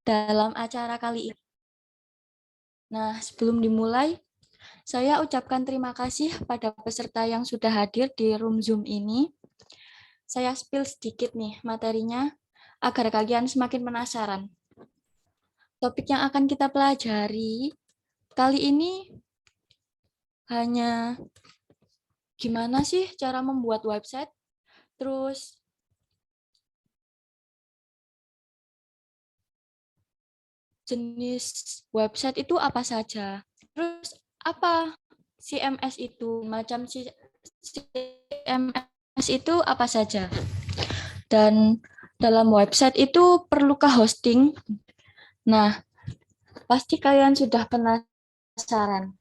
dalam acara kali ini. Nah, sebelum dimulai, saya ucapkan terima kasih pada peserta yang sudah hadir di room Zoom ini. Saya spill sedikit nih materinya agar kalian semakin penasaran. Topik yang akan kita pelajari kali ini hanya gimana sih cara membuat website, terus jenis website itu apa saja, terus apa CMS itu, macam CMS itu apa saja, dan dalam website itu perlukah hosting? Nah, pasti kalian sudah penasaran.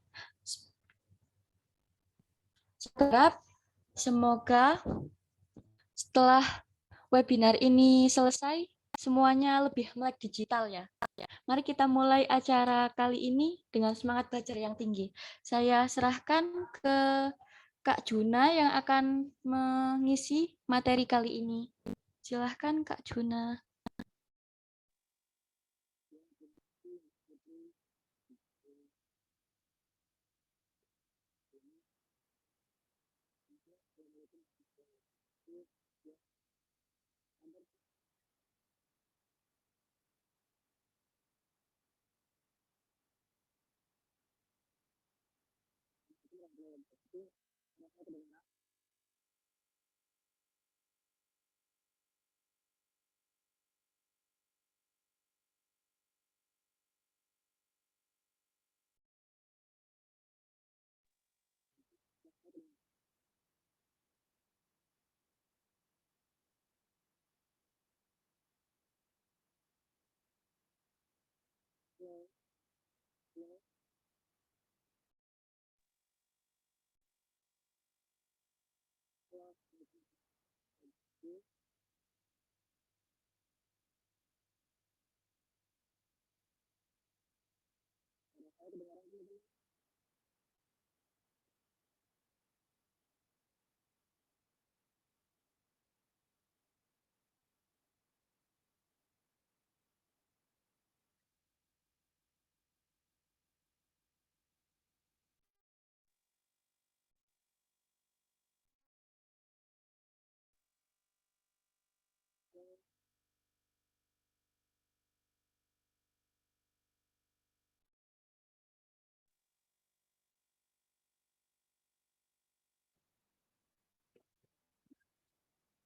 Semoga setelah webinar ini selesai, semuanya lebih melek digital ya. Mari kita mulai acara kali ini dengan semangat belajar yang tinggi. Saya serahkan ke Kak Juna yang akan mengisi materi kali ini. Silahkan Kak Juna.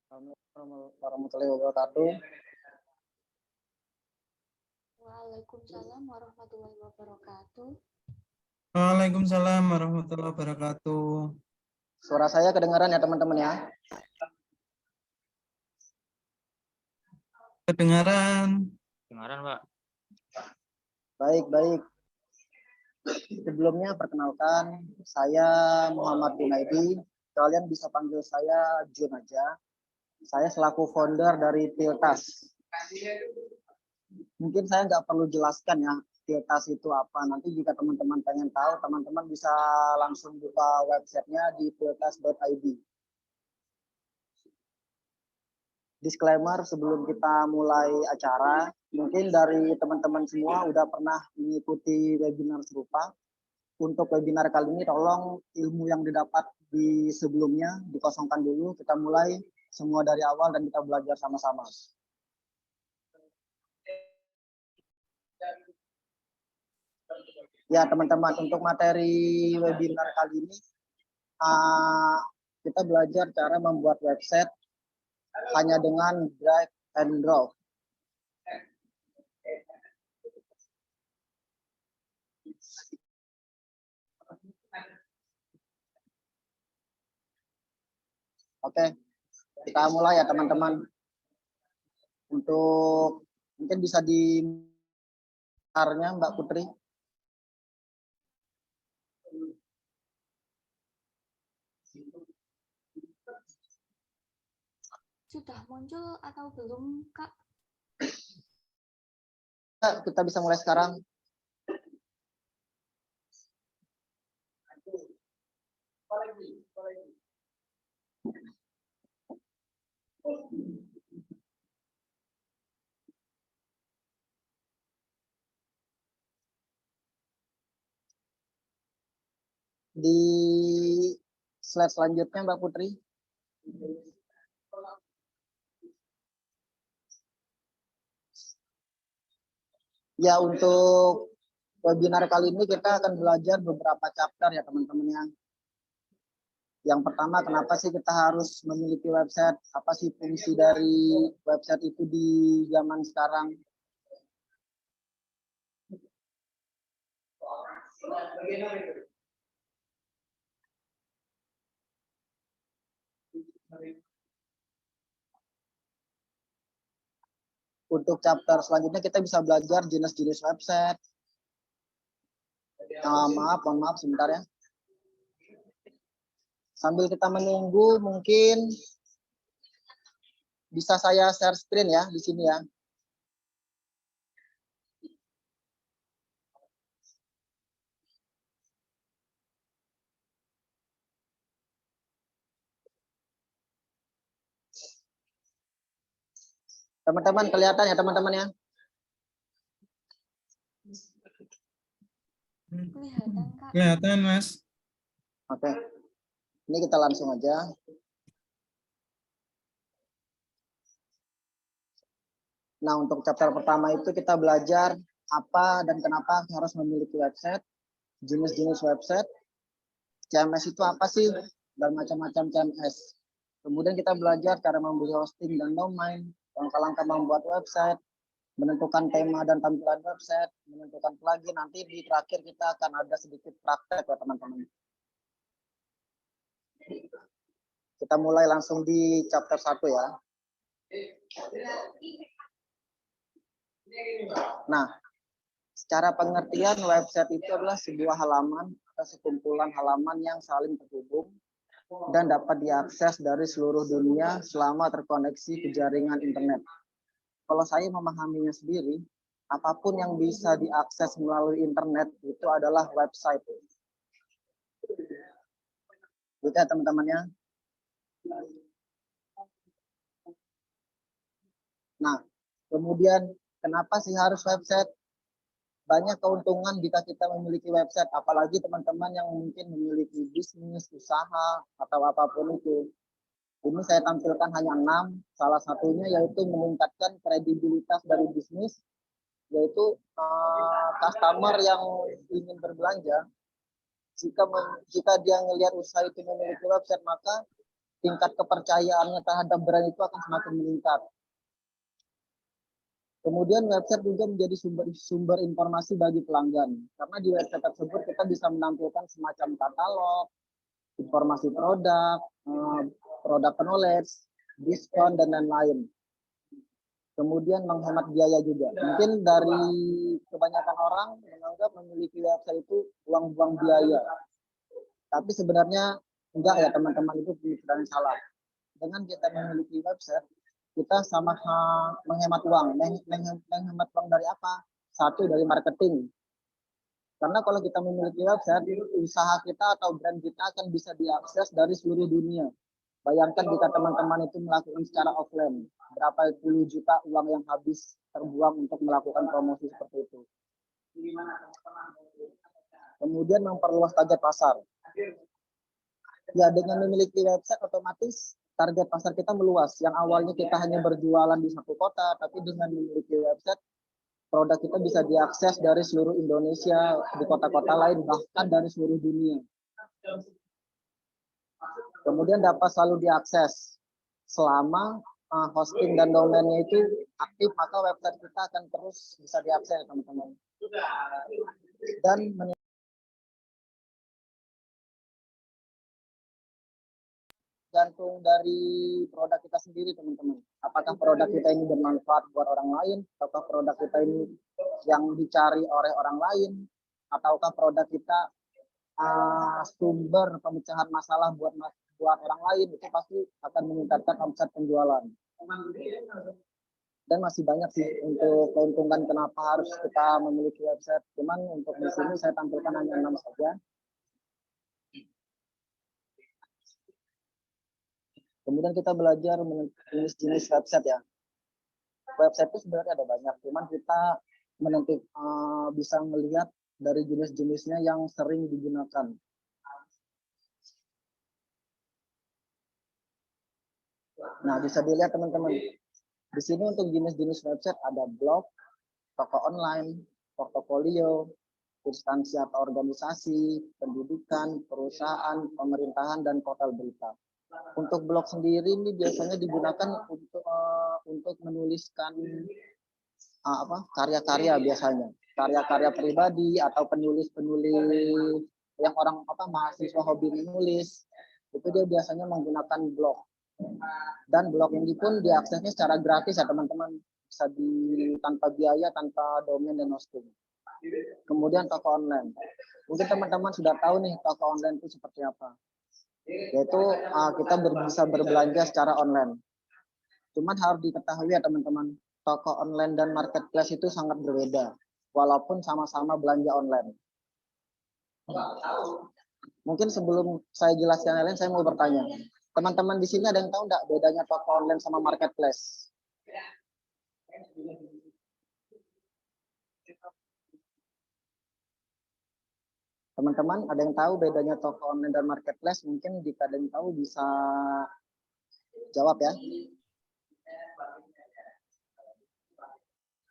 Assalamualaikum warahmatullahi wabarakatuh. Waalaikumsalam warahmatullahi wabarakatuh. Waalaikumsalam warahmatullahi wabarakatuh. Suara saya kedengaran ya teman-teman ya? Kedengaran. Kedengaran, Pak. Baik. Sebelumnya perkenalkan, saya Muhammad Junaidi. Kalian bisa panggil saya Jun aja. Saya selaku founder dari Tiltas. Mungkin saya nggak perlu jelaskan ya, Tiltas itu apa. Nanti jika teman-teman pengen tahu, teman-teman bisa langsung buka websitenya di tiltas.id. Disclaimer sebelum kita mulai acara, mungkin dari teman-teman semua udah pernah mengikuti webinar serupa. Untuk webinar kali ini tolong ilmu yang didapat di sebelumnya dikosongkan dulu, kita mulai semua dari awal dan kita belajar sama-sama. Ya teman-teman, untuk materi webinar kali ini kita belajar cara membuat website hanya dengan drag and drop. Oke, kita mulai ya teman-teman. Untuk mungkin bisa di Mbak Putri. Sudah muncul atau belum, Kak? Kita bisa mulai sekarang. Di slide selanjutnya, Mbak Putri. Ya, untuk webinar kali ini kita akan belajar beberapa chapter ya teman-teman ya. Yang pertama, kenapa sih kita harus memiliki website? Apa sih fungsi dari website itu di zaman sekarang? Untuk chapter selanjutnya kita bisa belajar jenis-jenis website. Mohon maaf sebentar ya. Sambil kita menunggu, mungkin bisa saya share screen ya di sini ya. Teman-teman kelihatan ya teman-teman ya? Kelihatan, Kak. Kelihatan, Mas. Oke. Ini kita langsung aja. Nah, untuk chapter pertama itu kita belajar apa dan kenapa harus memiliki website, jenis-jenis website, CMS itu apa sih, dan macam-macam CMS. Kemudian kita belajar cara membeli hosting dan domain, langkah-langkah membuat website, menentukan tema dan tampilan website, menentukan plugin. Nanti di terakhir kita akan ada sedikit praktek ya teman-teman. Kita mulai langsung di chapter 1 ya. Nah, secara pengertian website itu adalah sebuah halaman atau sekumpulan halaman yang saling terhubung dan dapat diakses dari seluruh dunia selama terkoneksi ke jaringan internet. Kalau saya memahaminya sendiri, apapun yang bisa diakses melalui internet itu adalah website. Gitu ya teman-temannya. Nah, kemudian kenapa sih harus website? Banyak keuntungan jika kita memiliki website, apalagi teman-teman yang mungkin memiliki bisnis, usaha, atau apapun itu. Ini saya tampilkan hanya 6, salah satunya yaitu meningkatkan kredibilitas dari bisnis, yaitu customer yang ingin berbelanja, jika dia melihat usaha itu memiliki website, maka tingkat kepercayaannya terhadap brand itu akan semakin meningkat. Kemudian website juga menjadi sumber informasi bagi pelanggan. Karena di website tersebut kita bisa menampilkan semacam katalog, informasi produk, produk knowledge, diskon, dan lain-lain. Kemudian menghemat biaya juga. Mungkin dari kebanyakan orang menganggap memiliki website itu buang-buang biaya. Tapi sebenarnya enggak ya teman-teman, itu pemikiran yang salah. Dengan kita memiliki website, kita sama menghemat uang. Menghemat uang dari apa? Satu, dari marketing. Karena kalau kita memiliki website, usaha kita atau brand kita akan bisa diakses dari seluruh dunia. Bayangkan jika teman-teman itu melakukan secara offline, berapa puluh juta uang yang habis terbuang untuk melakukan promosi seperti itu. Kemudian memperluas target pasar. Ya, dengan memiliki website otomatis target pasar kita meluas. Yang awalnya kita hanya berjualan di satu kota, tapi dengan memiliki website, produk kita bisa diakses dari seluruh Indonesia, di kota-kota lain, bahkan dari seluruh dunia. Kemudian dapat selalu diakses. Selama hosting dan domainnya itu aktif, maka website kita akan terus bisa diakses, teman-teman. Dan gantung dari produk kita sendiri, teman-teman. Apakah produk kita ini bermanfaat buat orang lain, ataukah produk kita ini yang dicari oleh orang lain, ataukah produk kita sumber pemecahan masalah buat orang lain, itu pasti akan meningkatkan omset penjualan. Dan masih banyak sih untuk keuntungan kenapa harus kita memiliki website. Cuman untuk di sini saya tampilkan hanya 6 saja. Kemudian kita belajar jenis-jenis website ya. Website itu sebenarnya ada banyak, cuman kita bisa melihat dari jenis-jenisnya yang sering digunakan. Nah, bisa dilihat teman-teman. Di sini untuk jenis-jenis website ada blog, toko online, portofolio, instansi atau organisasi, pendidikan, perusahaan, pemerintahan, dan portal berita. Untuk blog sendiri ini biasanya digunakan untuk menuliskan karya-karya biasanya, karya-karya pribadi atau penulis-penulis yang orang mahasiswa hobi menulis, itu dia biasanya menggunakan blog. Dan blog ini pun diaksesnya secara gratis ya teman-teman, bisa tanpa biaya, tanpa domain dan hosting. Kemudian toko online. Mungkin teman-teman sudah tahu nih toko online itu seperti apa. Yaitu kita bisa berbelanja secara online. Cuman harus diketahui ya teman-teman, toko online dan marketplace itu sangat berbeda, walaupun sama-sama belanja online. Mungkin sebelum saya jelaskan yang lain, saya mau bertanya. Teman-teman di sini ada yang tahu enggak bedanya toko online sama marketplace? Teman-teman ada yang tahu bedanya toko online dan marketplace? Mungkin jika ada yang tahu bisa jawab ya.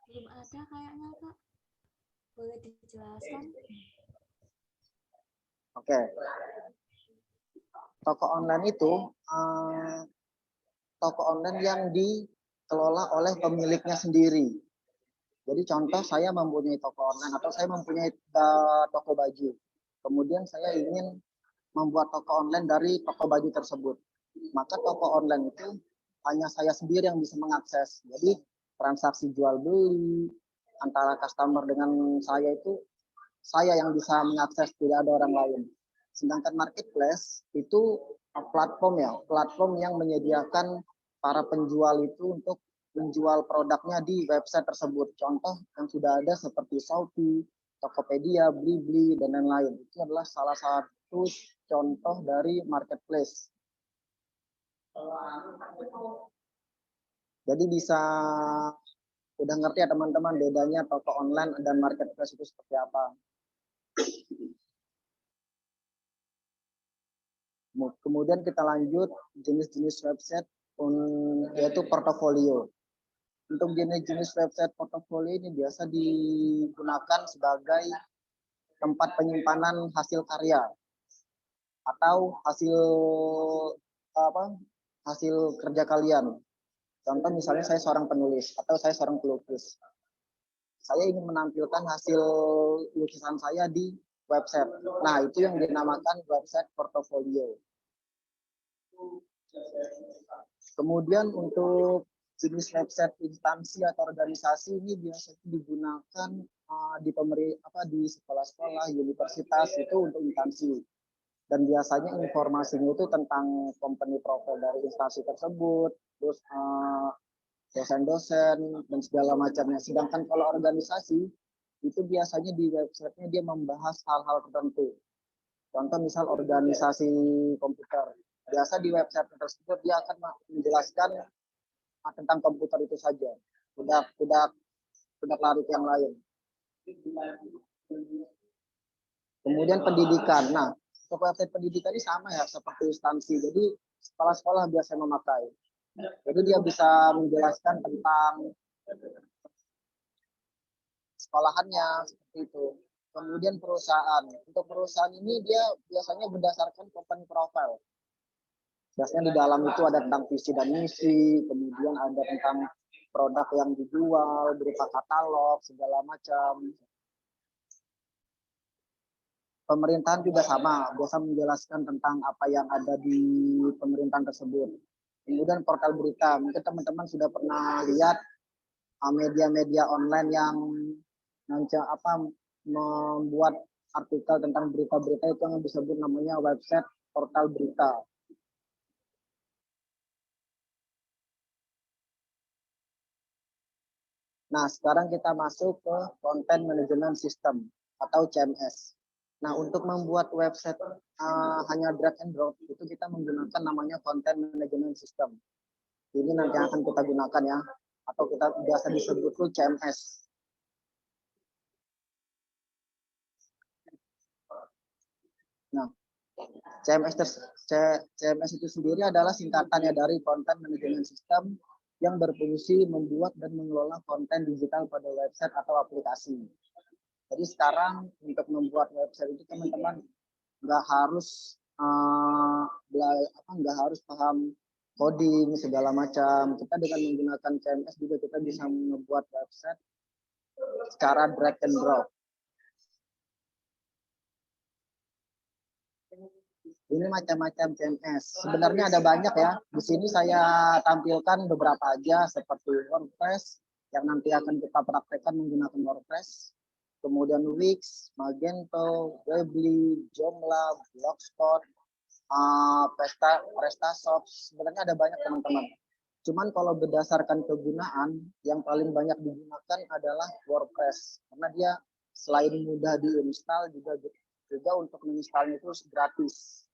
Belum ada kayaknya, Kak. Boleh dijelaskan? Oke. Toko online itu toko online yang dikelola oleh pemiliknya sendiri. Jadi contoh saya mempunyai toko online atau saya mempunyai toko baju. Kemudian saya ingin membuat toko online dari toko baju tersebut. Maka toko online itu hanya saya sendiri yang bisa mengakses. Jadi transaksi jual beli antara customer dengan saya itu saya yang bisa mengakses, tidak ada orang lain. Sedangkan marketplace itu platform yang menyediakan para penjual itu untuk menjual produknya di website tersebut. Contoh yang sudah ada seperti Shopee, Tokopedia, Blibli, dan lain-lain. Itu adalah salah satu contoh dari marketplace. Jadi bisa udah ngerti ya teman-teman bedanya toko online dan marketplace itu seperti apa. Kemudian kita lanjut jenis-jenis website yaitu portofolio. Untuk jenis-jenis website portofolio ini biasa digunakan sebagai tempat penyimpanan hasil karya atau hasil kerja kalian. Contoh misalnya saya seorang penulis atau saya seorang pelukis. Saya ingin menampilkan hasil lukisan saya di website. Nah, itu yang dinamakan website portofolio. Kemudian untuk jenis website instansi atau organisasi ini biasanya digunakan di sekolah-sekolah, universitas itu untuk instansi. Dan biasanya informasinya itu tentang company profile dari instansi tersebut, terus dosen-dosen dan segala macamnya. Sedangkan kalau organisasi itu biasanya di websitenya dia membahas hal-hal tertentu. Contoh misal organisasi komputer. Biasa di website tersebut dia akan menjelaskan tentang komputer itu saja. Tidak lari ke yang lain. Kemudian pendidikan. Nah, untuk website pendidikan ini sama ya seperti instansi. Jadi sekolah-sekolah biasa memakai. Jadi dia bisa menjelaskan tentang sekolahannya seperti itu. Kemudian perusahaan. Untuk perusahaan ini dia biasanya berdasarkan company profile. Biasanya di dalam itu ada tentang visi dan misi, kemudian ada tentang produk yang dijual, berupa katalog, segala macam. Pemerintahan juga sama, biasa menjelaskan tentang apa yang ada di pemerintahan tersebut. Kemudian portal berita, mungkin teman-teman sudah pernah lihat media-media online yang membuat artikel tentang berita-berita itu yang disebut namanya website portal berita. Nah, sekarang kita masuk ke Content Management System atau CMS. Nah, untuk membuat website hanya drag and drop, itu kita menggunakan namanya Content Management System. Ini nanti akan kita gunakan ya, atau kita biasa disebut itu CMS. Nah, CMS itu sendiri adalah singkatannya dari Content Management System yang berfungsi membuat dan mengelola konten digital pada website atau aplikasi. Jadi sekarang untuk membuat website itu teman-teman nggak harus nggak harus paham coding segala macam. Kita dengan menggunakan CMS juga kita bisa membuat website secara drag and drop. Ini macam-macam CMS. Sebenarnya ada banyak ya. Di sini saya tampilkan beberapa aja seperti WordPress yang nanti akan kita praktekkan menggunakan WordPress. Kemudian Wix, Magento, Weebly, Joomla, Blogspot, PrestaShop. Sebenarnya ada banyak teman-teman. Cuman kalau berdasarkan kegunaan, yang paling banyak digunakan adalah WordPress. Karena dia selain mudah diinstal, juga untuk menginstalnya itu gratis.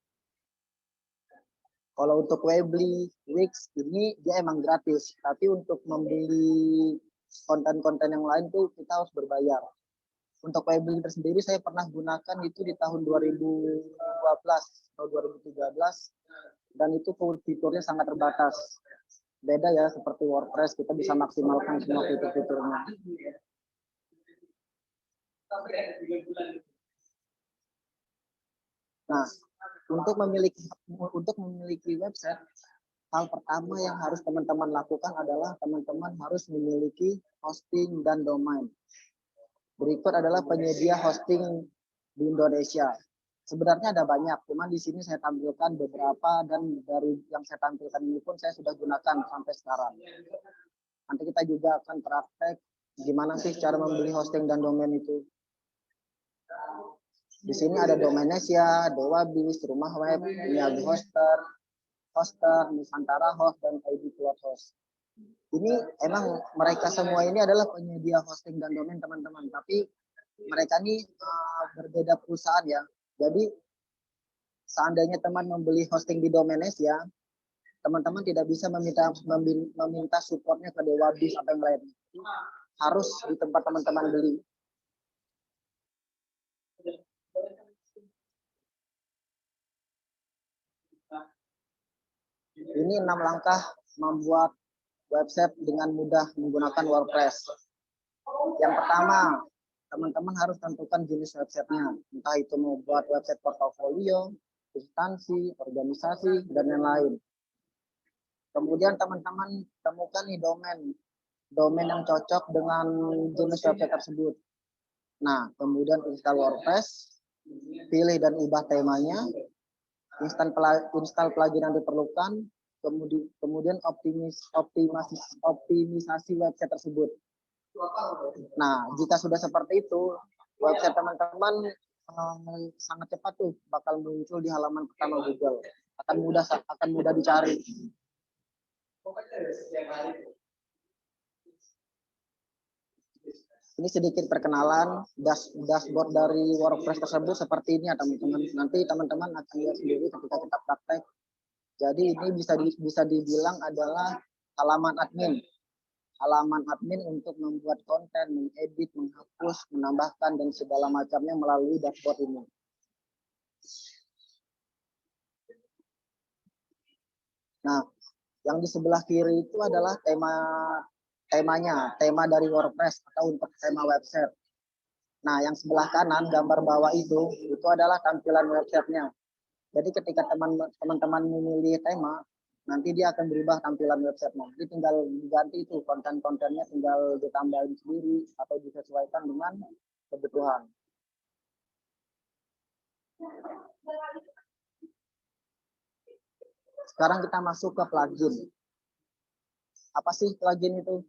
Kalau untuk Weebly, Wix ini dia emang gratis, tapi untuk membeli konten-konten yang lain tuh kita harus berbayar. Untuk Weebly tersendiri saya pernah gunakan itu di tahun 2012 atau 2013 dan itu fiturnya sangat terbatas. Beda ya seperti WordPress, kita bisa maksimalkan semua fitur-fiturnya. Nah, untuk memiliki website, hal pertama yang harus teman-teman lakukan adalah teman-teman harus memiliki hosting dan domain. Berikut adalah penyedia hosting di Indonesia. Sebenarnya ada banyak, cuman di sini saya tampilkan beberapa dan dari yang saya tampilkan ini pun saya sudah gunakan sampai sekarang. Nanti kita juga akan praktek gimana sih cara membeli hosting dan domain itu. Di sini ada Domainnesia, Dewabis, Rumah Web, Niaga Hoster, Nusantara Host, dan ID Cloud Host. Ini emang mereka semua ini adalah penyedia hosting dan domain teman-teman, tapi mereka ini berbeda perusahaan ya. Jadi seandainya teman membeli hosting di Domainnesia, teman-teman tidak bisa meminta supportnya ke Dewabis atau yang lain. Harus di tempat teman-teman beli. Ini 6 langkah membuat website dengan mudah menggunakan WordPress. Yang pertama, teman-teman harus tentukan jenis websitenya. Entah itu mau buat website portofolio, instansi, organisasi, dan lain-lain. Kemudian teman-teman temukan nih domain yang cocok dengan jenis website tersebut. Nah, kemudian install WordPress, pilih dan ubah temanya, install plugin yang diperlukan, kemudian optimisasi website tersebut. Nah, jika sudah seperti itu, website teman-teman sangat cepat tuh bakal muncul di halaman pertama Google. Akan mudah dicari. Ini sedikit perkenalan dashboard dari WordPress tersebut seperti ini ya teman-teman. Nanti teman-teman akan lihat sendiri ketika kita praktek. Jadi ini bisa dibilang adalah halaman admin. Halaman admin untuk membuat konten, mengedit, menghapus, menambahkan, dan segala macamnya melalui dashboard ini. Nah, yang di sebelah kiri itu adalah tema dari WordPress atau untuk tema website. Nah, yang sebelah kanan gambar bawah itu adalah tampilan websitenya. Jadi ketika teman-teman memilih tema, nanti dia akan berubah tampilan websitenya. Jadi tinggal diganti itu konten-kontennya, tinggal ditambahin sendiri atau disesuaikan dengan kebutuhan. Sekarang kita masuk ke plugin. Apa sih plugin itu?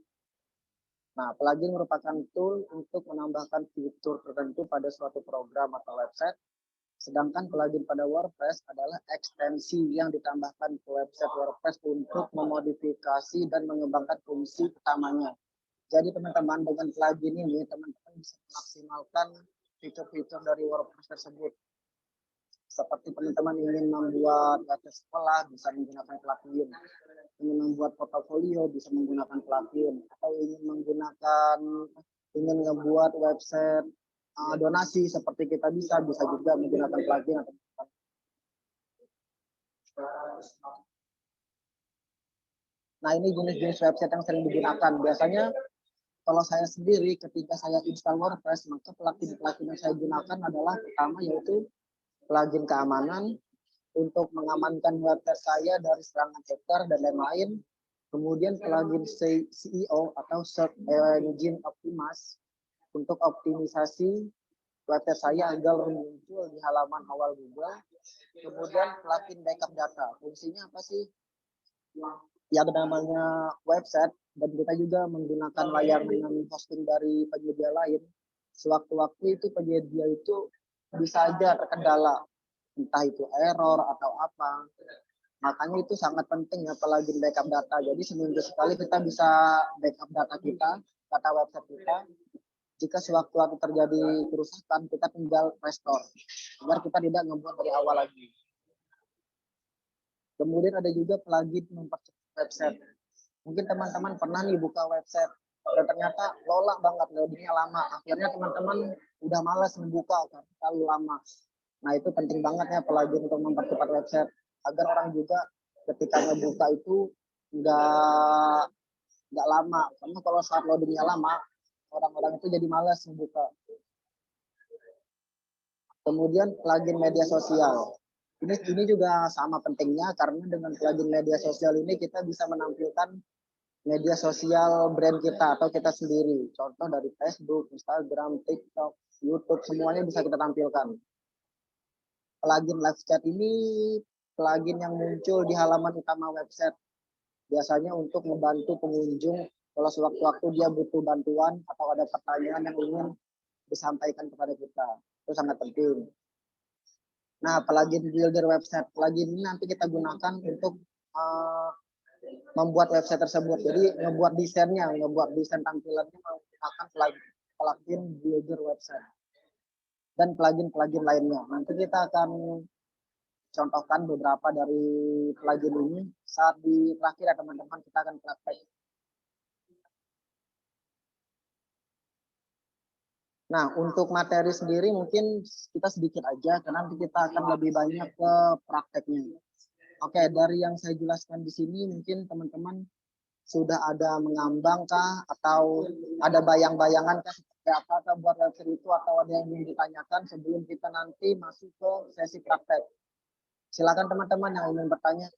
Nah, plugin merupakan tool untuk menambahkan fitur tertentu pada suatu program atau website. Sedangkan plugin pada WordPress adalah ekstensi yang ditambahkan ke website WordPress untuk memodifikasi dan mengembangkan fungsi utamanya. Jadi teman-teman dengan plugin ini teman-teman bisa memaksimalkan fitur-fitur dari WordPress tersebut. Seperti teman-teman ingin membuat website sekolah bisa menggunakan plugin, ingin membuat portofolio bisa menggunakan plugin, atau ingin membuat website donasi seperti kita bisa juga menggunakan plugin. Nah, ini jenis-jenis website yang sering digunakan. Biasanya kalau saya sendiri ketika saya install WordPress, maka plugin-plugin yang saya gunakan adalah pertama yaitu plugin keamanan untuk mengamankan website saya dari serangan hacker dan lain-lain. Kemudian plugin SEO atau Search Engine Optimize untuk optimisasi website saya agar muncul di halaman awal Google. Kemudian plugin backup data. Fungsinya apa sih? Yang namanya website dan kita juga menggunakan layanan hosting dari penyedia lain. Sewaktu-waktu itu penyedia itu bisa aja terkendala, entah itu error atau apa. Makanya itu sangat penting ya plugin backup data. Jadi seminggu sekali kita bisa backup data kita, data website kita. Jika sewaktu-waktu terjadi kerusakan, kita tinggal restore agar kita tidak ngebuat dari awal lagi. Kemudian ada juga plugin mempercepat website. Mungkin teman-teman pernah nih buka website dan ternyata lola banget, loadingnya lama. Akhirnya teman-teman udah malas membuka karena terlalu lama. Nah, itu penting banget ya plugin untuk mempercepat website agar orang juga ketika ngebuka itu nggak lama. Karena kalau saat loadingnya lama, orang-orang itu jadi malas membuka. Kemudian plugin media sosial. Ini juga sama pentingnya karena dengan plugin media sosial ini kita bisa menampilkan media sosial brand kita atau kita sendiri. Contoh dari Facebook, Instagram, TikTok, YouTube, semuanya bisa kita tampilkan. Plugin live chat ini plugin yang muncul di halaman utama website. Biasanya untuk membantu pengunjung kalau sewaktu-waktu dia butuh bantuan atau ada pertanyaan yang ingin disampaikan kepada kita. Itu sangat penting. Nah, plugin builder website. Plugin ini nanti kita gunakan untuk membuat website tersebut. Jadi ngebuat desainnya, ngebuat desain tampilannya menggunakan plugin builder website dan plugin-plugin lainnya. Nanti kita akan contohkan beberapa dari plugin ini saat di terakhir ya teman-teman, kita akan praktek. Nah, untuk materi sendiri mungkin kita sedikit aja karena nanti kita akan lebih banyak ke prakteknya. Oke, dari yang saya jelaskan di sini mungkin teman-teman sudah ada mengambang kah atau ada bayang-bayangan kah seperti apa kah buat website itu atau ada yang ingin ditanyakan sebelum kita nanti masuk ke sesi praktek. Silakan teman-teman yang ingin bertanya.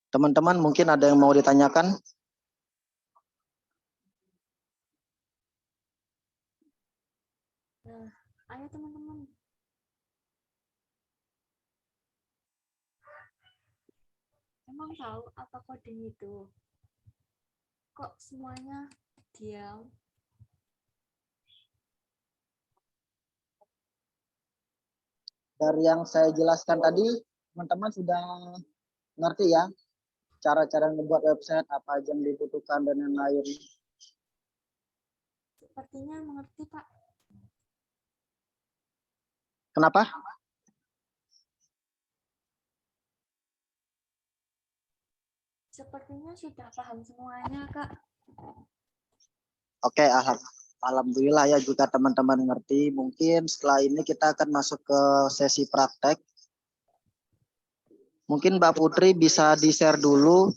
Teman-teman mungkin ada yang mau ditanyakan? Nah, ayo teman-teman. Emang tahu apa coding itu? Kok semuanya diam? Dari yang saya jelaskan tadi, teman-teman sudah ngerti ya cara-cara membuat website, apa aja yang dibutuhkan dan lain-lain. Sepertinya mengerti, Pak. Kenapa? Sepertinya sudah paham semuanya, Kak. Oke, alhamdulillah ya juga teman-teman ngerti. Mungkin setelah ini kita akan masuk ke sesi praktek. Mungkin Mbak Putri bisa di-share dulu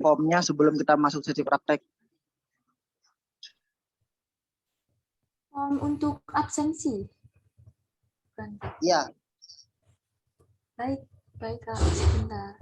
formnya sebelum kita masuk sesi praktek. Untuk absensi. Bukan. Iya. Baik, baik Kak. Sebentar.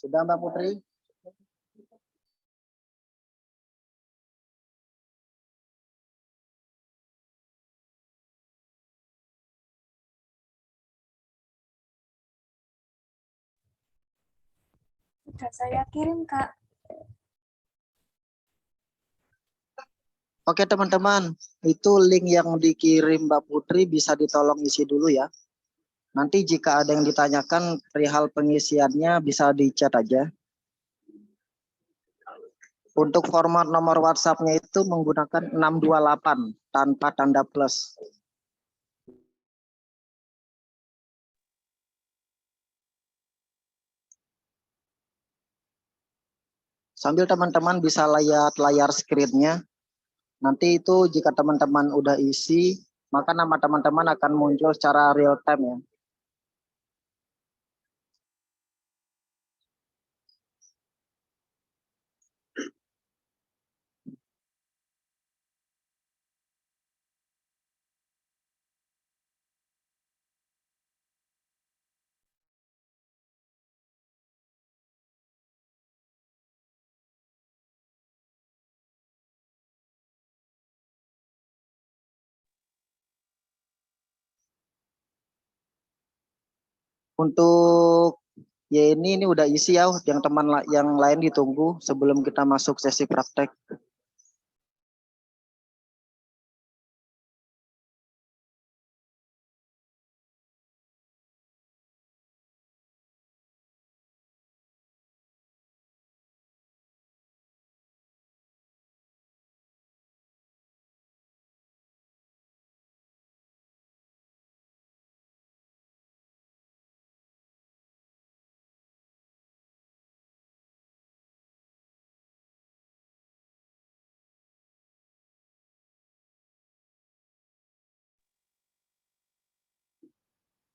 Sudah Mbak Putri? Sudah saya kirim, Kak. Oke teman-teman, itu link yang dikirim Mbak Putri bisa ditolong isi dulu ya. Nanti jika ada yang ditanyakan perihal pengisiannya bisa di chat aja. Untuk format nomor WhatsApp-nya itu menggunakan 628 tanpa tanda plus. Sambil teman-teman bisa lihat layar screen-nya. Nanti itu jika teman-teman udah isi, maka nama teman-teman akan muncul secara real time ya. Untuk ya ini udah isi ya, yang yang lain ditunggu sebelum kita masuk sesi praktek.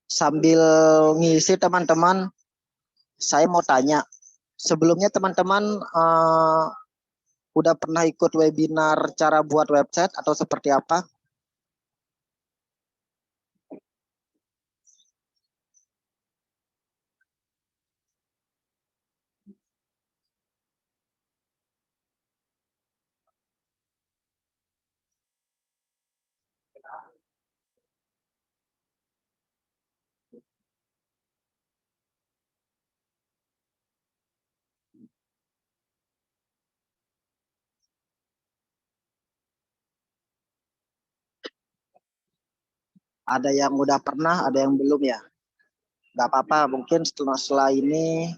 Sambil ngisi teman-teman, saya mau tanya, sebelumnya teman-teman udah pernah ikut webinar cara buat website atau seperti apa? Ada yang udah pernah, ada yang belum ya? Gak apa-apa, mungkin setelah ini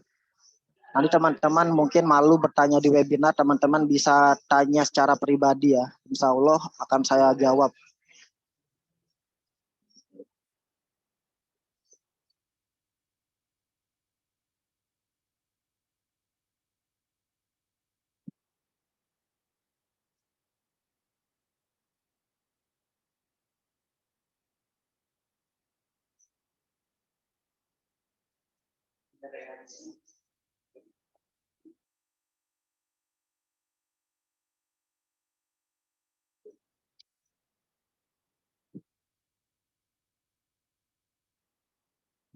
nanti teman-teman mungkin malu bertanya di webinar, teman-teman bisa tanya secara pribadi ya. Insya Allah akan saya jawab.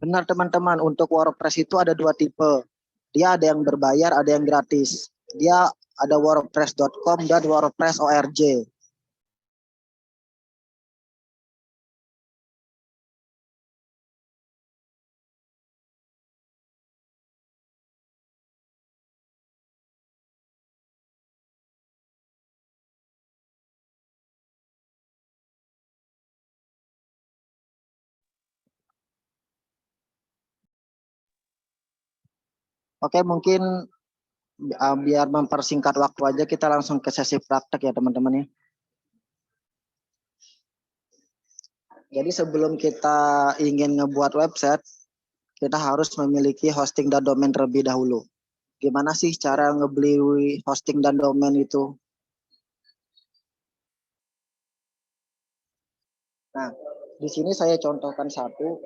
Benar teman-teman, untuk WordPress itu ada dua tipe. Dia ada yang berbayar, ada yang gratis. Dia ada wordpress.com dan wordpress.org. Oke, mungkin biar mempersingkat waktu aja kita langsung ke sesi praktek ya teman-teman ya. Jadi sebelum kita ingin ngebuat website, kita harus memiliki hosting dan domain terlebih dahulu. Gimana sih cara ngebeli hosting dan domain itu? Nah, di sini saya contohkan satu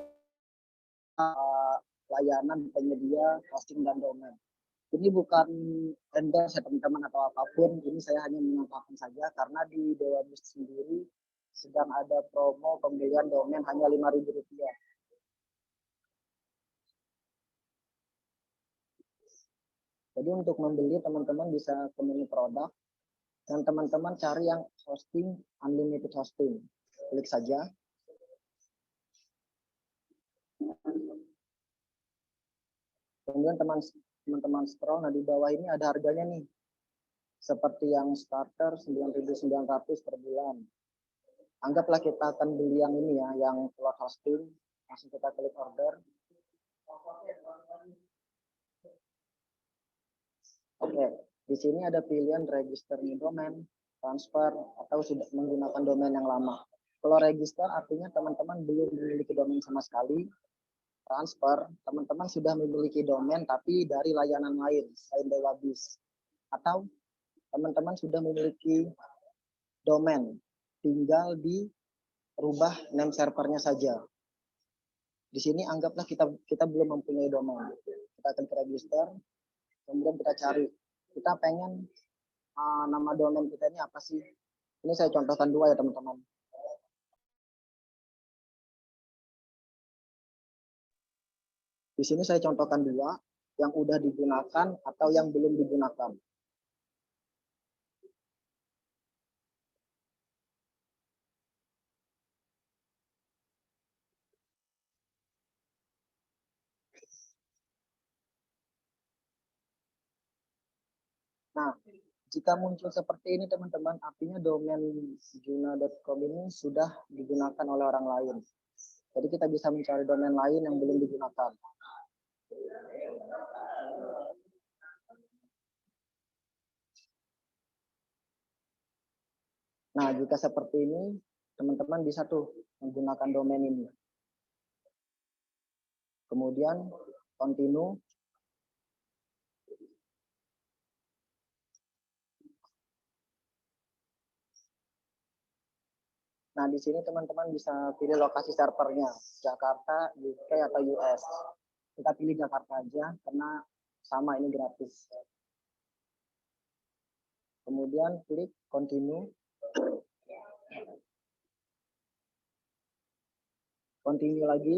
layanan penyedia hosting dan domain. Ini bukan endorse ya teman-teman atau apapun, ini saya hanya menyampaikan saja karena di Dewa Bus sendiri sedang ada promo pembelian domain hanya Rp5.000. Jadi untuk membeli teman-teman bisa ke menu produk dan teman-teman cari yang hosting unlimited hosting. Klik saja. Kemudian teman-teman scroll, nah di bawah ini ada harganya nih. Seperti yang starter 9.900 per bulan. Anggaplah kita akan beli yang ini ya, yang cloud hosting. Langsung kita klik order. Oke, di sini ada pilihan register new domain, transfer, atau sudah menggunakan domain yang lama. Kalau register artinya teman-teman belum memiliki domain sama sekali. Transfer, teman-teman sudah memiliki domain tapi dari layanan lain, selain Dewabis. Atau teman-teman sudah memiliki domain, tinggal dirubah name servernya saja. Di sini anggaplah kita belum mempunyai domain. Kita akan ke register, kemudian kita cari. Kita pengen nama domain kita ini apa sih? Ini saya contohkan dua ya teman-teman. Di sini saya contohkan dua, yang udah digunakan atau yang belum digunakan. Nah, jika muncul seperti ini teman-teman, artinya domain juna.com ini sudah digunakan oleh orang lain. Jadi kita bisa mencari domain lain yang belum digunakan. Nah, jika seperti ini, teman-teman bisa tuh menggunakan domain ini. Kemudian, continue. Nah, di sini teman-teman bisa pilih lokasi servernya, Jakarta, UK, atau US. Kita pilih Jakarta aja, karena sama ini gratis. Kemudian klik continue. Continue lagi.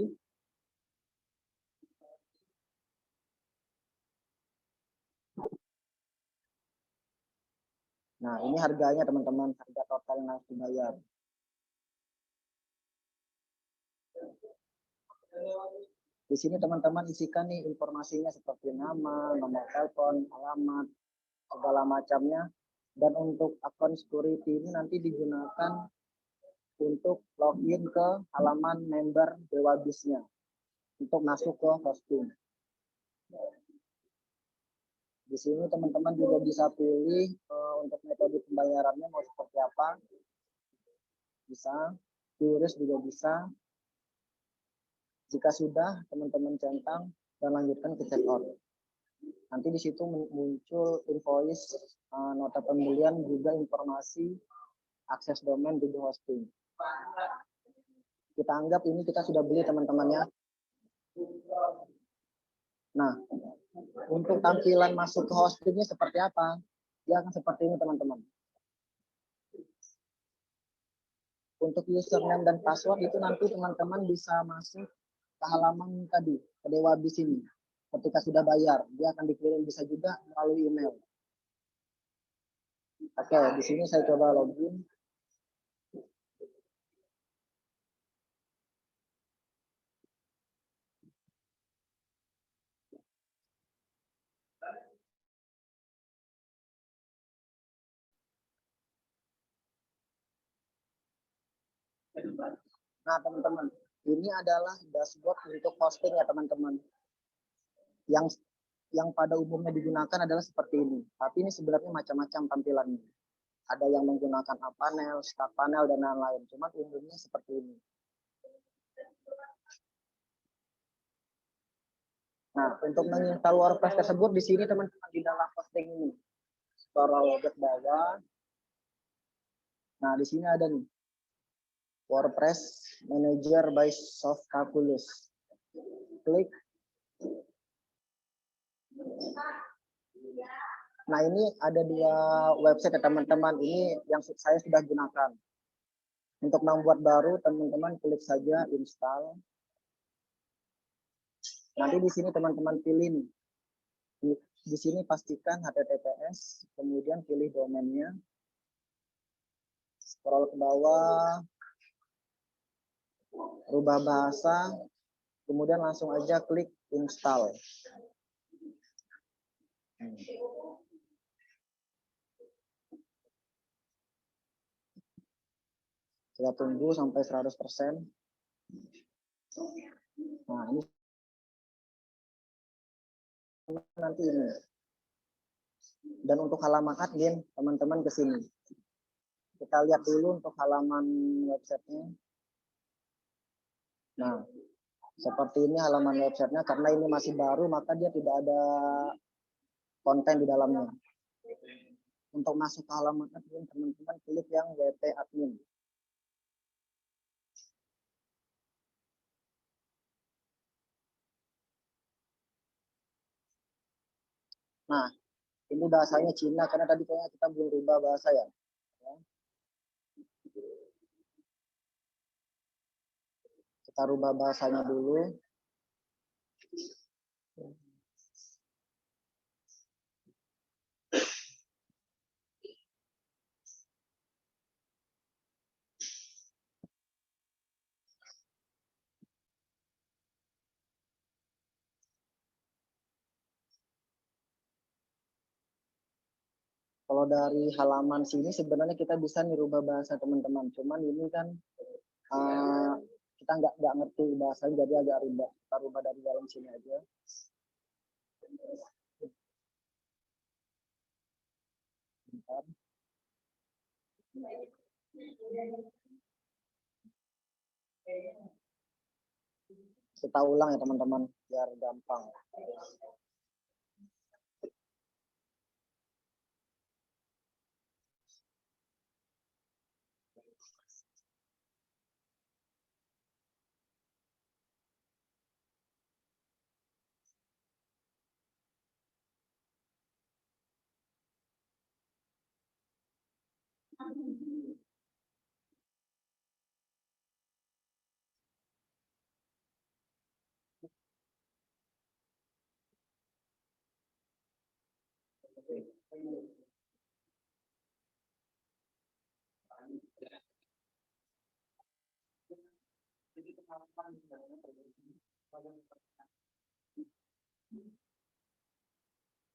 Nah, ini harganya teman-teman, harga total yang harus dibayar. Di sini teman-teman isikan nih informasinya seperti nama, nomor telepon, alamat, segala macamnya. Dan untuk akun security ini nanti digunakan untuk login ke halaman member Dewabisnya untuk masuk ke hosting. Di sini teman-teman juga bisa pilih untuk metode pembayarannya mau seperti apa. Bisa, QRIS juga bisa. Jika sudah, teman-teman centang dan lanjutkan ke checkout. Nanti di situ muncul invoice, nota pembelian, juga informasi akses domain juga hosting. Kita anggap ini kita sudah beli teman-temannya. Nah, untuk tampilan masuk ke hostingnya seperti apa? Dia akan seperti ini teman-teman. Untuk username dan password itu nanti teman-teman bisa masuk ke halaman tadi, ke Dewabis ini. Ketika sudah bayar, dia akan dikirim, bisa juga melalui email. Oke, di sini saya coba login. Nah, teman-teman, ini adalah dashboard untuk hosting ya, teman-teman. Yang pada umumnya digunakan adalah seperti ini. Tapi ini sebenarnya macam-macam tampilannya. Ada yang menggunakan panel, start panel, dan lain-lain. Cuma umumnya seperti ini. Nah, untuk menginstal WordPress tersebut di sini teman-teman di dalam hosting ini. Scroll ke bawah. Nah, di sini ada nih. WordPress Manager by Soft Calculus. Klik. Nah, ini ada dua website ya teman-teman. Ini yang saya sudah gunakan. Untuk membuat baru, teman-teman klik saja install. Nanti di sini teman-teman pilih nih, Di sini pastikan HTTPS, kemudian pilih domainnya, scroll ke bawah, rubah bahasa, kemudian langsung aja klik install. Kita tunggu sampai 100%. Nah, ini nanti ini. Dan untuk halaman admin, teman-teman ke sini. Kita lihat dulu untuk halaman websitenya. Nah, seperti ini halaman websitenya. Karena ini masih baru, maka dia tidak ada konten di dalamnya. Untuk masuk ke halaman admin, teman-teman klik yang WP admin. Nah, ini bahasanya Cina karena tadi kayaknya kita belum rubah bahasa ya. Kita rubah bahasanya dulu. Kalau dari halaman sini sebenarnya kita bisa merubah bahasa teman-teman. Cuman ini kan kita nggak ngerti bahasanya jadi agak ribet. Kita rubah dari dalam sini aja. Bentar. Kita ulang ya teman-teman biar gampang.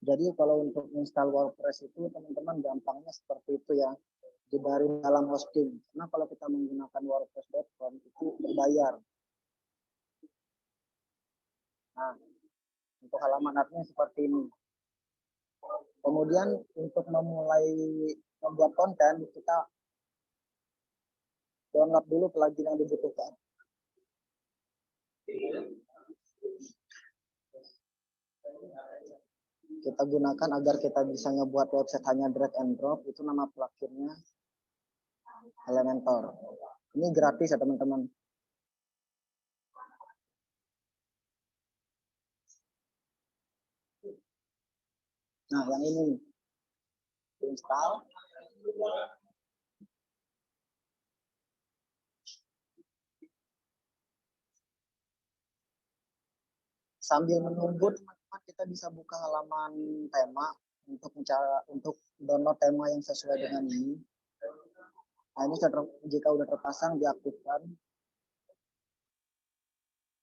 Jadi kalau untuk install WordPress itu teman-teman gampangnya seperti itu ya. Dari dalam hosting. Karena kalau kita menggunakan wordpress.com itu berbayar. Nah, untuk halaman admin seperti ini. Kemudian untuk memulai membuat konten, kita download dulu plugin yang dibutuhkan. Kita gunakan agar kita bisa ngebuat website hanya drag and drop. Itu nama pluginnya Elementor. Ini gratis ya teman-teman. Nah, yang ini install. Sambil menunggu teman-teman kita bisa buka halaman tema untuk download tema yang sesuai dengan ini. Nah, ini jika udah terpasang diaktifkan.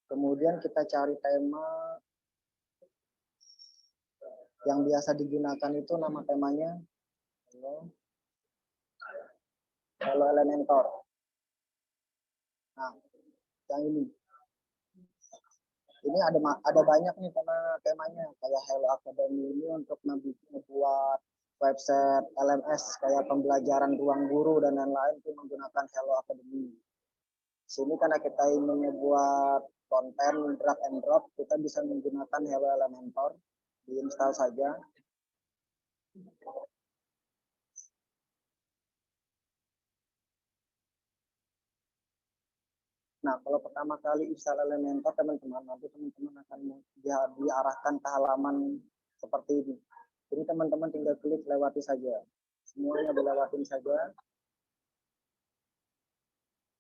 Kemudian kita cari tema yang biasa digunakan itu nama temanya Hello Elementor. Nah, yang ini. Ini ada banyak nih temanya kayak Hello Academy ini untuk membuat website LMS kayak pembelajaran ruang guru dan lain-lain itu menggunakan Hello Academy. Sini karena kita ingin membuat konten drag and drop, kita bisa menggunakan Hello Elementor, diinstal saja. Nah, kalau pertama kali install Elementor, teman-teman, nanti teman-teman akan diarahkan ke halaman seperti ini. Jadi teman-teman tinggal klik lewati saja. Semuanya dilewatin saja.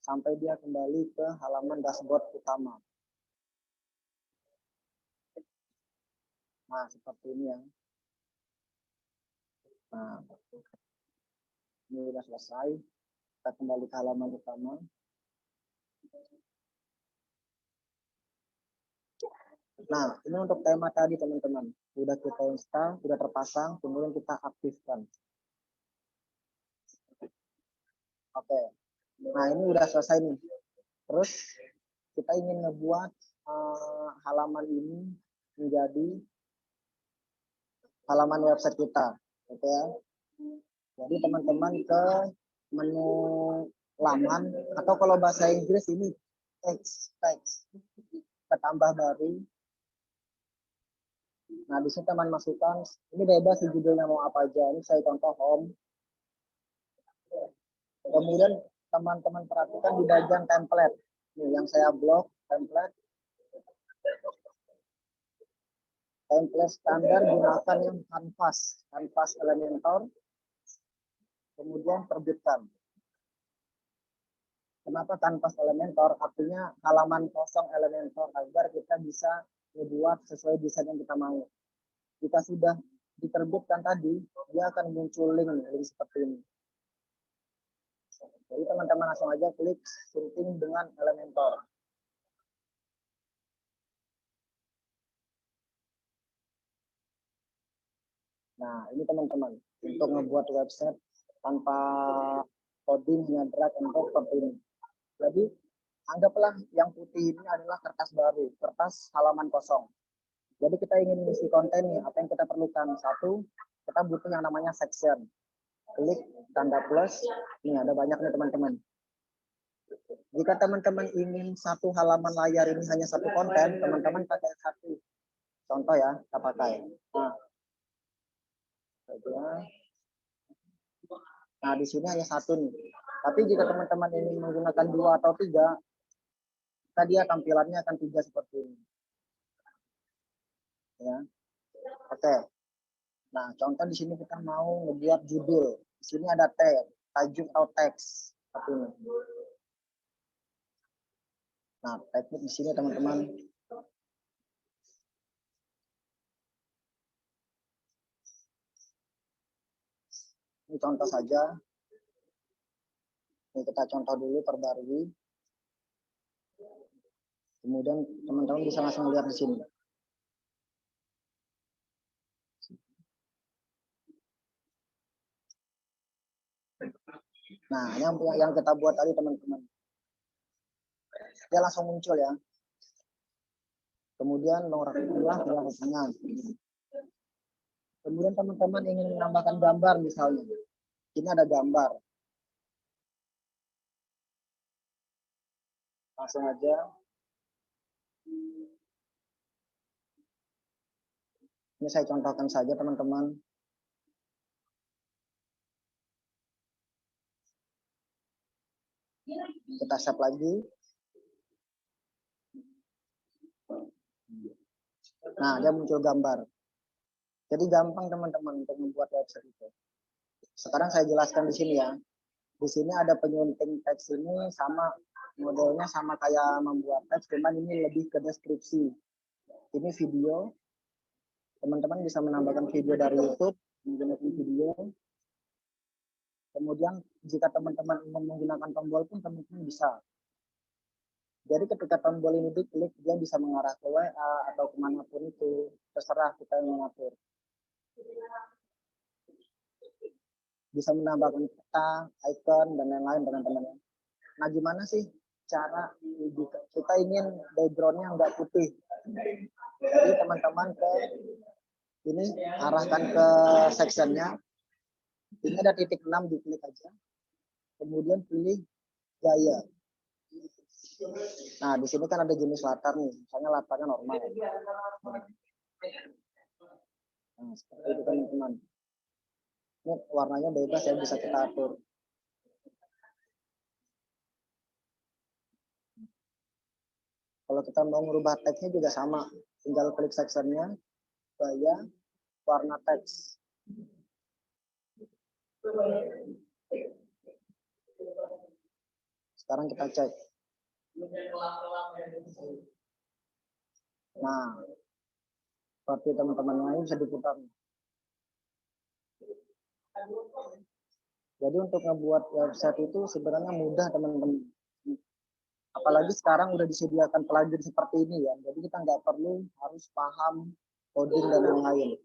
Sampai dia kembali ke halaman dashboard utama. Nah, seperti ini ya. Nah, ini sudah selesai. Kita kembali ke halaman utama. Nah, ini untuk tema tadi teman-teman. Sudah kita install, sudah terpasang, kemudian kita aktifkan. Oke. Nah, ini udah selesai nih. Terus kita ingin ngebuat halaman ini menjadi halaman website kita. Oke ya. Jadi teman-teman ke menu laman atau kalau bahasa Inggris ini text. Kita tambah baru. Nah, di sini teman masukkan, ini bebas sih judulnya mau apa aja. Ini saya contoh home. Kemudian teman-teman perhatikan di bagian template. Nih, yang saya blok template. Template standar gunakan yang Canvas Elementor. Kemudian terbitkan. Kenapa Canvas Elementor? Artinya halaman kosong Elementor agar kita bisa membuat sesuai desain yang kita mau. Jika sudah diterbitkan tadi, dia akan muncul link seperti ini. Jadi teman-teman langsung aja klik syncing dengan Elementor. Nah, ini teman-teman, untuk membuat website tanpa coding, hanya drag and drop seperti ini. Jadi, anggaplah yang putih ini adalah kertas baru, kertas halaman kosong. Jadi kita ingin mengisi konten nih, apa yang kita perlukan? Satu, kita butuh yang namanya section. Klik tanda plus, ini ada banyak nih teman-teman. Jika teman-teman ingin satu halaman layar ini hanya satu konten, teman-teman pakai satu. Contoh ya, kita pakai. Nah, di sini hanya satu nih. Tapi jika teman-teman ingin menggunakan 2 atau 3, tadi tampilannya akan 3 seperti ini. Ya. Oke. Nah, contoh di sini kita mau membuat judul. Di sini ada tajuk atau teks seperti ini. Nah, teknik di sini teman-teman. Ini contoh saja. Ini kita contoh dulu perbarui. Kemudian teman-teman bisa langsung lihat di sini. Nah, yang kita buat tadi teman-teman. Dia langsung muncul ya. Kemudian nomor tangan. Kemudian teman-teman ingin menambahkan gambar misalnya. Ini ada gambar. Langsung aja. Ini saya contohkan saja teman-teman. Kita save lagi. Nah, dia muncul gambar. Jadi gampang teman-teman untuk membuat website itu. Sekarang saya jelaskan di sini ya. Di sini ada penyunting teks ini sama modelnya sama kayak membuat teks, cuman ini lebih ke deskripsi. Ini video. Teman-teman bisa menambahkan video dari YouTube, menggunakan video. Kemudian jika teman-teman ingin menggunakan tombol pun teman-teman bisa. Jadi ketika tombol ini diklik, dia bisa mengarah ke WA atau kemanapun itu. Terserah kita yang mengatur. Bisa menambahkan peta, icon, dan lain-lain teman-teman. Nah, gimana sih cara kita ingin backgroundnya nggak putih? Jadi teman-teman ini arahkan ke sectionnya. Ini ada titik 6, diklik aja. Kemudian pilih gaya. Nah, di sini kan ada jenis latar nih. Misalnya latarnya normal. Nah, seperti itu teman-teman. Ini warnanya bebas ya, bisa kita atur. Kalau kita mau merubah teksnya juga sama. Tinggal klik sectionnya, gaya, warna teks. Sekarang kita cek. Nah, seperti teman-teman lain bisa diputar. Jadi untuk ngebuat website itu sebenarnya mudah teman-teman. Apalagi sekarang udah disediakan plugin seperti ini ya. Jadi kita nggak perlu harus paham coding dan lain-lain.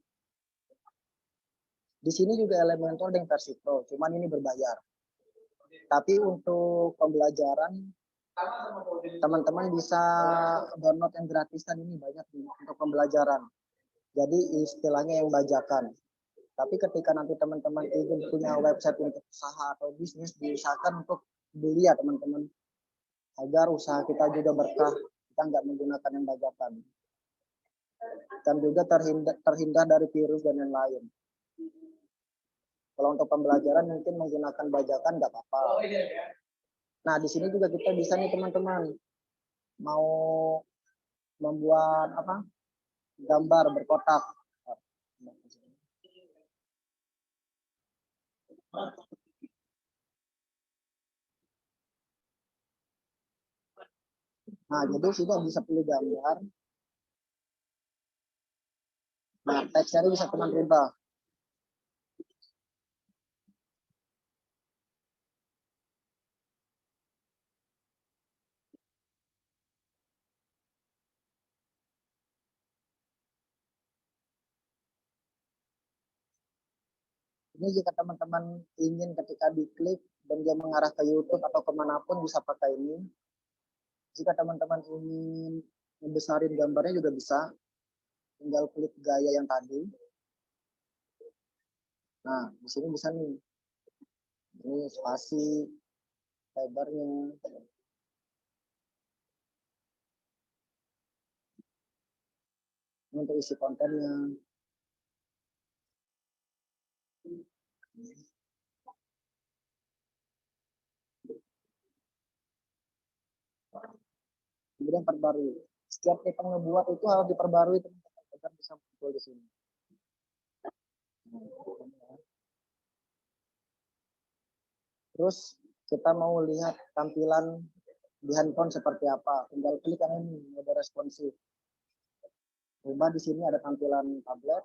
Di sini juga Elementor dengan versi Pro, cuman ini berbayar. Tapi untuk pembelajaran teman-teman bisa download yang gratisan, ini banyak untuk pembelajaran. Jadi istilahnya yang bajakan. Tapi ketika nanti teman-teman ingin punya website untuk usaha atau bisnis, diusahakan untuk beli ya teman-teman. Agar usaha kita juga berkah, kita nggak menggunakan yang bajakan. Dan juga terhindar dari virus dan lain-lain. Kalau untuk pembelajaran mungkin menggunakan bajakan nggak apa-apa. Nah di sini juga kita bisa nih teman-teman mau membuat apa gambar berkotak. Nah jadi sudah bisa pilih gambar. Nah teksnya bisa teman rubah. Ini jika teman-teman ingin ketika diklik dan dia mengarah ke YouTube atau kemanapun bisa pakai ini. Jika teman-teman ingin membesarin gambarnya juga bisa. Tinggal klik gaya yang tadi. Nah, di sini bisa nih. Ini spasi, lebarnya. Ini untuk isi kontennya. Kemudian perbarui. Setiap kita ngebuat itu harus diperbarui teman-teman agar bisa muncul di sini. Terus kita mau lihat tampilan di handphone seperti apa. Tinggal klik yang ini, mode responsif. Coba di sini ada tampilan tablet,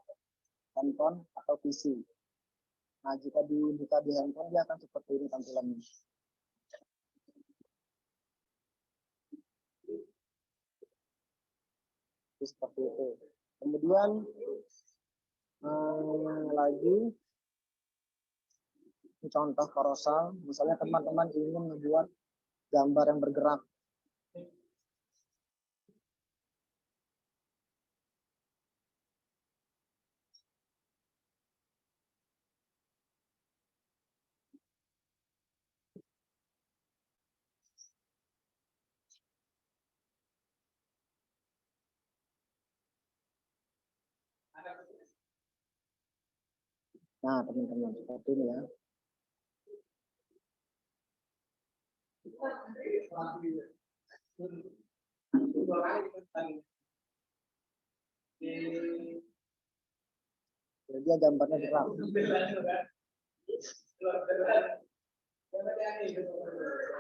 handphone, atau PC. Nah, jika dibuka di handphone, dia akan seperti ini tampilannya. Seperti itu. Kemudian lagi contoh carousel, misalnya teman-teman ingin membuat gambar yang bergerak. Nah, teman-teman seperti ini ya. Jadi dia gambarnya gerak.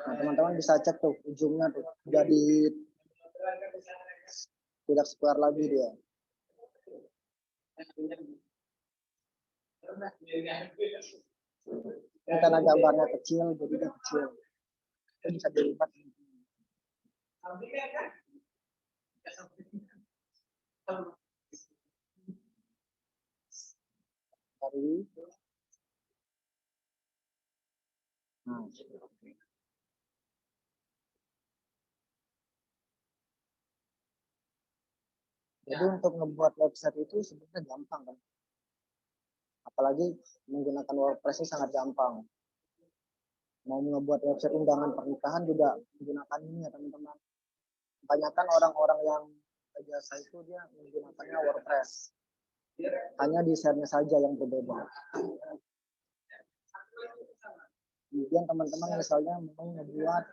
Nah, teman-teman bisa cek tuh ujungnya tuh jadi tidak square lagi dia. Ini karena gambarnya kecil, jadi dia kecil. Itu bisa dilipat. Dari nah, jadi untuk ngebuat website itu sebenarnya gampang kan. Apalagi menggunakan WordPress ini sangat gampang. Mau ngebuat website undangan pernikahan juga menggunakan ini ya teman-teman. Kebanyakan orang-orang yang jasa itu dia menggunakannya WordPress. Hanya desainnya saja yang berbeda. Kemudian teman-teman misalnya mau ngebuat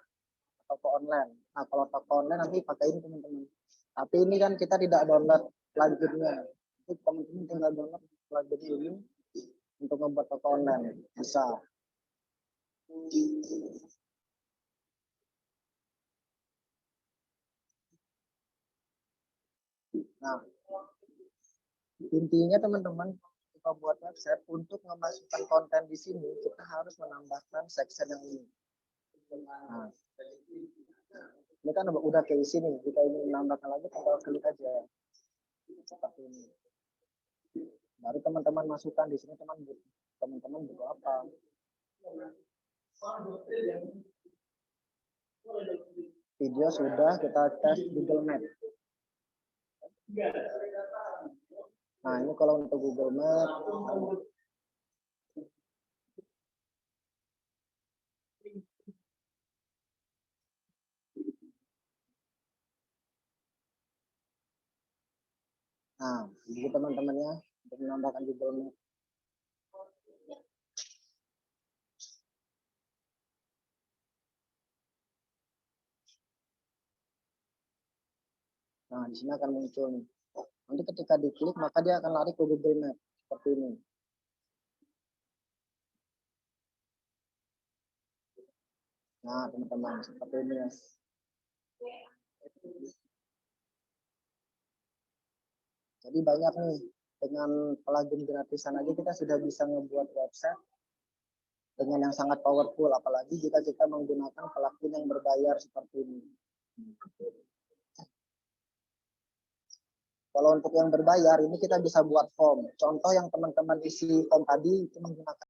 toko online. Nah kalau toko online nanti pakai ini teman-teman. Tapi ini kan kita tidak download plugin-nya. Jadi teman-teman tinggal download plugin ini untuk membuat toko online. Bisa. Nah, intinya teman-teman pembuat website untuk memasukkan konten di sini kita harus menambahkan section yang ini. Nah, ini kan udah keisi nih. Jika ingin menambahkan lagi, tinggal klik aja seperti ini. Baru teman-teman masukkan di sini teman-teman butuh apa. Video sudah kita tes Google Map. Nah, ini kalau untuk Google Map, nah, ini teman-temannya untuk menambahkan Google Map. Nah, di sini akan muncul nih. Nanti ketika diklik, maka dia akan lari ke Google Map seperti ini. Nah, teman-teman, seperti ini ya. Jadi banyak nih, dengan plugin gratisan aja kita sudah bisa ngebuat website dengan yang sangat powerful, apalagi jika kita menggunakan plugin yang berbayar seperti ini. Kalau untuk yang berbayar, ini kita bisa buat form. Contoh yang teman-teman isi form tadi itu menggunakan